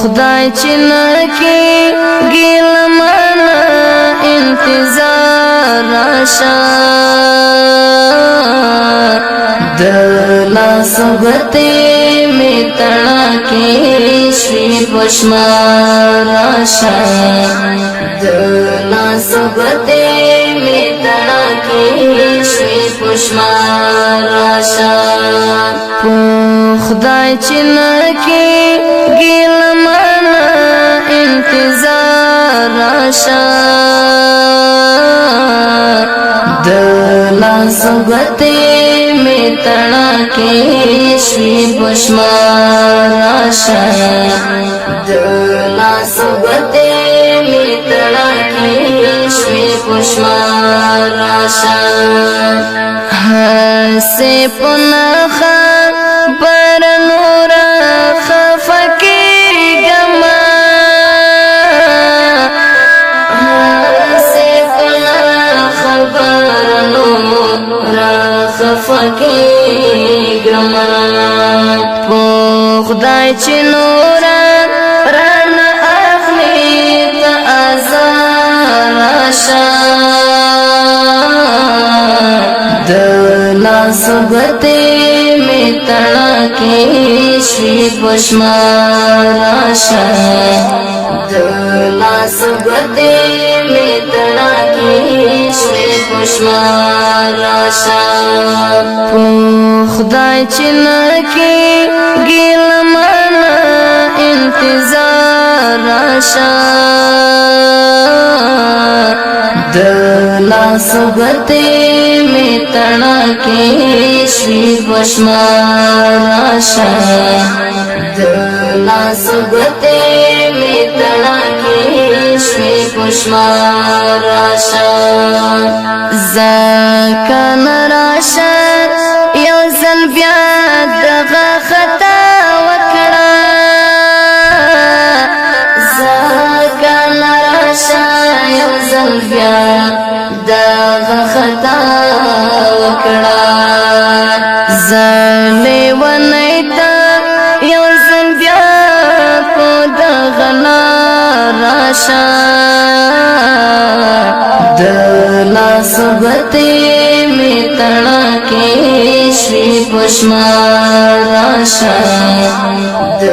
خدای چنکی ګیل مانا انتظار راشا د لاس غته می تړاکې شوي پښمار راشا د لاس غته می تړاکې شوي پښمار راشا خدای چنکی ګیل مانا انتظار راشا د لاس غته می تړاکې شوي پښمار راشا د لاس غته می تړاکې شوي پښمار راشا هسه پنخه پر نور خفکی گما هسه پنخه پر نور خفکی گما خدای چې نور ران اخلي تا ازار راشا د لاس غته می تړاکې شوي پښمار راشا د لاس غته می تړاکې شوي پښمار راشا خدای چنکی ګیل مانا انتظار راشا د لاس غته می تړاکې شوي پښمار راشا د لاس غته می تړاکې شوي پښمار راشا ځکه راشا یو ځل بیا دغه خطا وکړه ځکه راشا یو ځل بیا دغه خطا وکړه زلې ونیتا یو ځل بیا کو دغه راشا د لاس غته می تړاکې شوي پښمار راشا د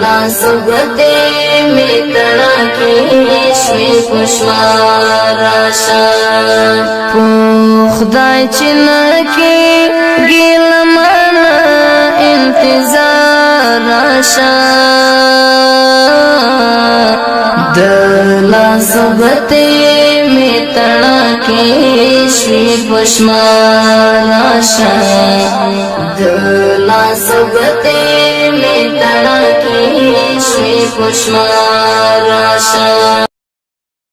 لاس غته می تړاکې شوي پښمار راشا خدای چنکی ګیل مانا انتظار راشا د لاس غته می تړاکې شوي پښمار راشا د لاس غته می تړاکې شوي پښمار راشا